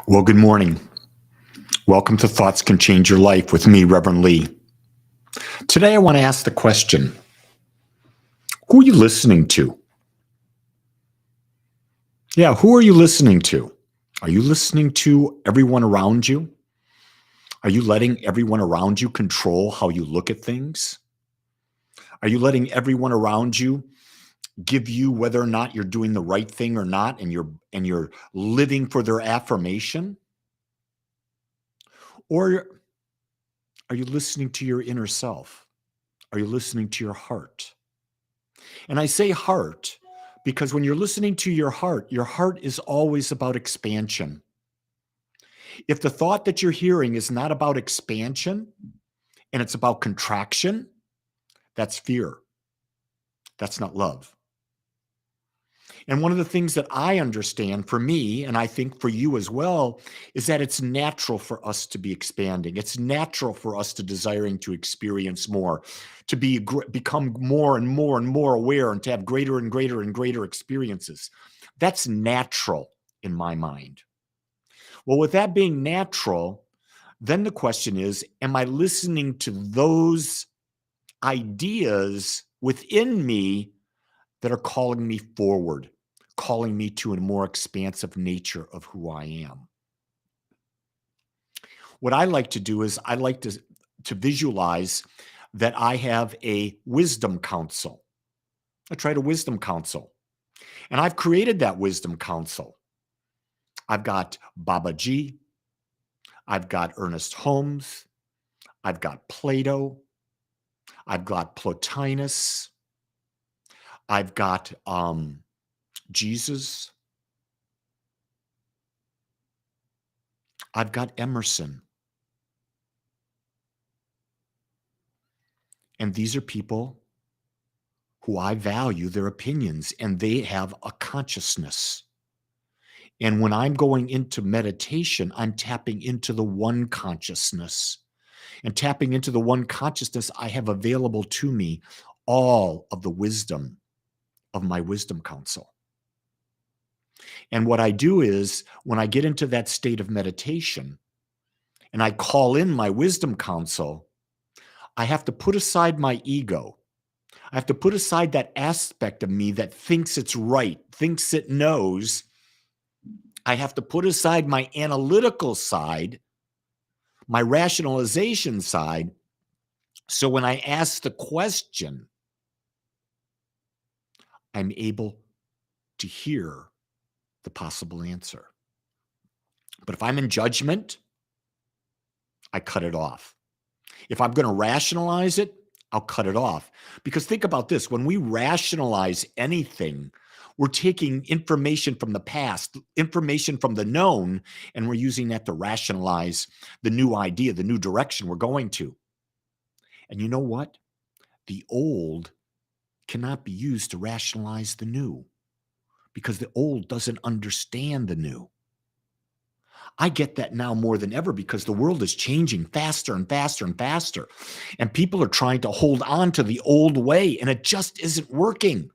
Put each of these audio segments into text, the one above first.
Well, good morning. Welcome to Thoughts Can Change Your Life with me, Reverend Lee. Today, I want to ask the question, who are you listening to? Yeah, who are you listening to? Are you listening to everyone around you? Are you letting everyone around you control how you look at things? Are you letting everyone around you give you whether or not you're doing the right thing or not, and you're living for their affirmation? Or are you listening to your inner self? Are you listening to your heart? And I say heart because when you're listening to your heart is always about expansion. If the thought that you're hearing is not about expansion and it's about contraction, that's fear. That's not love. And one of the things that I understand for me, and I think for you as well, is that it's natural for us to be expanding. It's natural for us to desiring to experience more, to become more and more and more aware, and to have greater and greater and greater experiences. That's natural in my mind. Well, with that being natural, then the question is, am I listening to those ideas within me that are calling me forward, calling me to a more expansive nature of who I am? What I like to do is I like to visualize that I have a wisdom council. I tried a wisdom council, and I've created that wisdom council. I've got Baba G, I've got Ernest Holmes, I've got Plato, I've got Plotinus, I've got Jesus, I've got Emerson. And these are people who I value their opinions, and they have a consciousness. And when I'm going into meditation, I'm tapping into the one consciousness. And tapping into the one consciousness, I have available to me all of the wisdom of my wisdom council. And what I do is when I get into that state of meditation and I call in my wisdom council, I have to put aside my ego. I have to put aside that aspect of me that thinks it's right, thinks it knows. I have to put aside my analytical side, my rationalization side. So when I ask the question, I'm able to hear the possible answer. But if I'm in judgment, I cut it off. If I'm going to rationalize it, I'll cut it off. Because think about this, when we rationalize anything, we're taking information from the past, information from the known, and we're using that to rationalize the new idea, the new direction we're going to. And you know what? The old cannot be used to rationalize the new because the old doesn't understand the new. I get that now more than ever because the world is changing faster and faster and faster. And people are trying to hold on to the old way, and it just isn't working.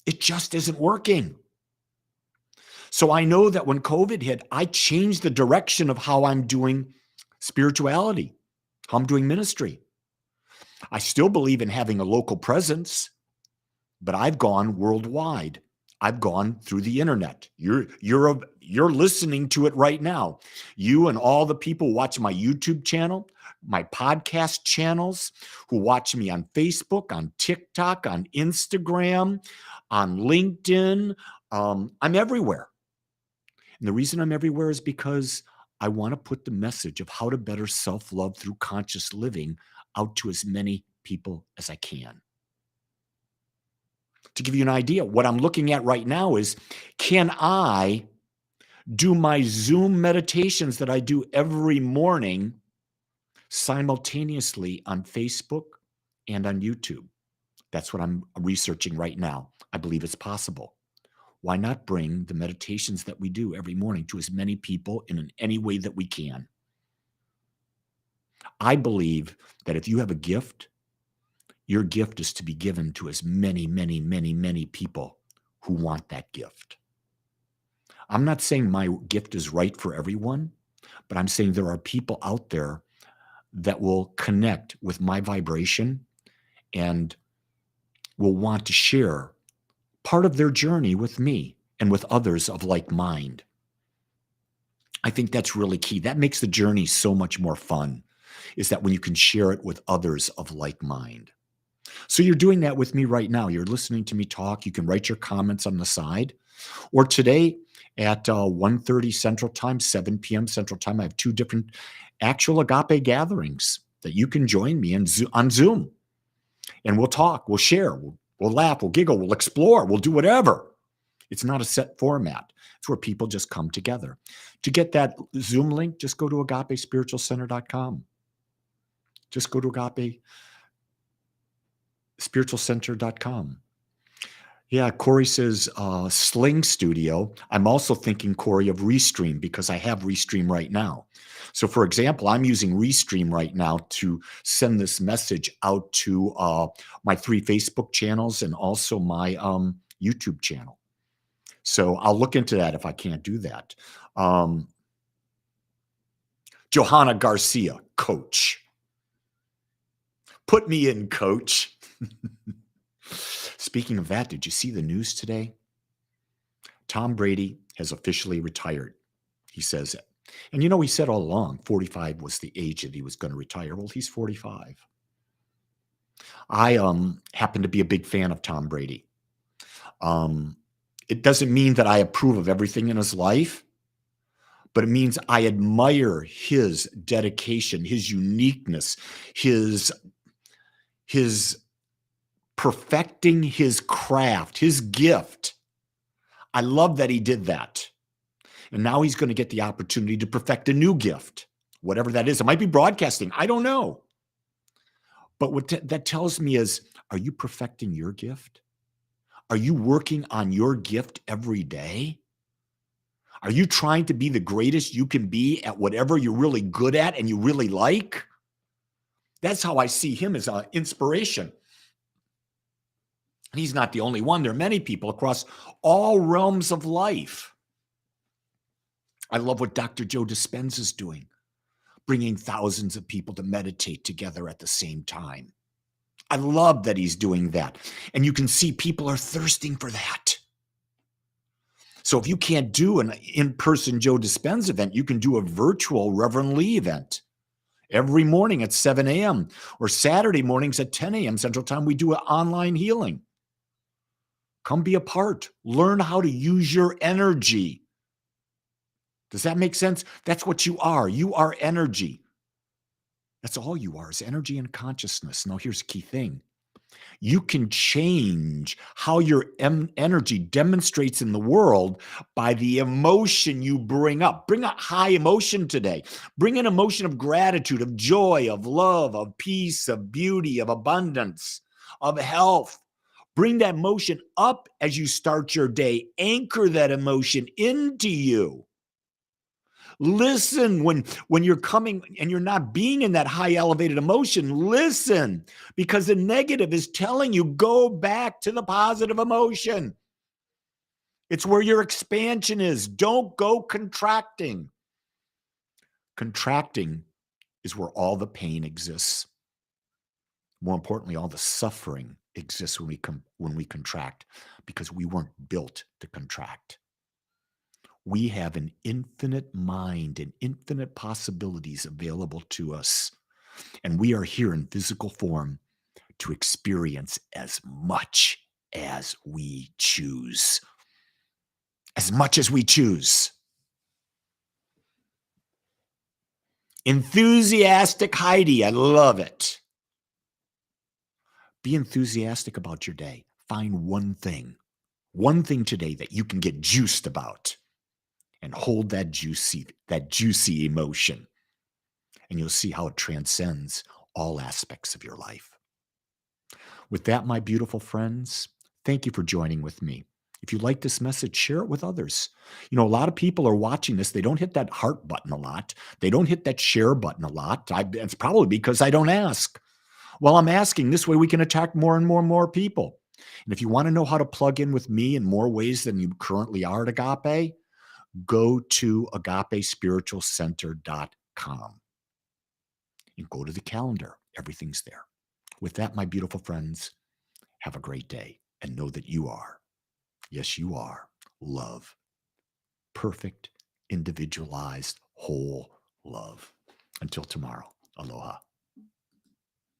It just isn't working. So I know that when COVID hit, I changed the direction of how I'm doing spirituality, how I'm doing ministry. I still believe in having a local presence, but I've gone worldwide. I've gone through the internet. You're listening to it right now. You and all the people who watch my YouTube channel, my podcast channels, who watch me on Facebook, on TikTok, on Instagram, on LinkedIn. I'm everywhere. And the reason I'm everywhere is because I want to put the message of how to better self-love through conscious living out to as many people as I can. To give you an idea, what I'm looking at right now is, can I do my Zoom meditations that I do every morning simultaneously on Facebook and on YouTube? That's what I'm researching right now. I believe it's possible. Why not bring the meditations that we do every morning to as many people in any way that we can? I believe that if you have a gift, your gift is to be given to as many, many, many, many people who want that gift. I'm not saying my gift is right for everyone, but I'm saying there are people out there that will connect with my vibration and will want to share part of their journey with me and with others of like mind. I think that's really key. That makes the journey so much more fun, is that when you can share it with others of like mind. So you're doing that with me right now. You're listening to me talk. You can write your comments on the side. Or today at 1:30 Central Time, 7 p.m. Central Time, I have two different actual Agape gatherings that you can join me on Zoom. And we'll talk, we'll share, we'll laugh, we'll giggle, we'll explore, we'll do whatever. It's not a set format. It's where people just come together. To get that Zoom link, just go to agapespiritualcenter.com. Just go to agapespiritualcenter.com. Yeah, Corey says Sling Studio. I'm also thinking, Corey, of Restream because I have Restream right now. So, for example, I'm using Restream right now to send this message out to my 3 Facebook channels and also my YouTube channel. So I'll look into that if I can't do that. Johanna Garcia, coach. Put me in, coach. Speaking of that, did you see the news today? Tom Brady has officially retired. He says it. And he said all along 45 was the age that he was going to retire. Well, he's 45. I happen to be a big fan of Tom Brady. It doesn't mean that I approve of everything in his life, but it means I admire his dedication, his uniqueness, his perfecting his craft, his gift. I love that he did that. And now he's going to get the opportunity to perfect a new gift, whatever that is. It might be broadcasting. I don't know. But what that tells me is, are you perfecting your gift? Are you working on your gift every day? Are you trying to be the greatest you can be at whatever you're really good at and you really like? That's how I see him as an inspiration. He's not the only one. There are many people across all realms of life. I love what Dr. Joe Dispenza is doing, bringing thousands of people to meditate together at the same time. I love that he's doing that. And you can see people are thirsting for that. So if you can't do an in-person Joe Dispenza event, you can do a virtual Reverend Lee event. Every morning at 7 a.m. or Saturday mornings at 10 a.m. Central Time, we do an online healing. Come be a part. Learn how to use your energy. Does that make sense? That's what you are. You are energy. That's all you are, is energy and consciousness. Now, here's a key thing. You can change how your energy demonstrates in the world by the emotion you bring up. Bring a high emotion today. Bring an emotion of gratitude, of joy, of love, of peace, of beauty, of abundance, of health. Bring that emotion up as you start your day. Anchor that emotion into you. Listen when you're coming and you're not being in that high elevated emotion. Listen, because the negative is telling you go back to the positive emotion. It's where your expansion is. Don't go contracting. Contracting is where all the pain exists. More importantly, all the suffering exists when we contract, because we weren't built to contract. We have an infinite mind and infinite possibilities available to us. And we are here in physical form to experience as much as we choose. As much as we choose. Enthusiastic Heidi, I love it. Be enthusiastic about your day. Find one thing today that you can get juiced about. And hold that juicy emotion. And you'll see how it transcends all aspects of your life. With that, my beautiful friends, thank you for joining with me. If you like this message, share it with others. A lot of people are watching this. They don't hit that heart button a lot. They don't hit that share button a lot. It's probably because I don't ask. Well, I'm asking. This way we can attract more and more people. And if you want to know how to plug in with me in more ways than you currently are at Agape, go to agapespiritualcenter.com and go to the calendar. Everything's there. With that, my beautiful friends, have a great day and know that you are, yes, you are, love. Perfect, individualized, whole love. Until tomorrow, aloha.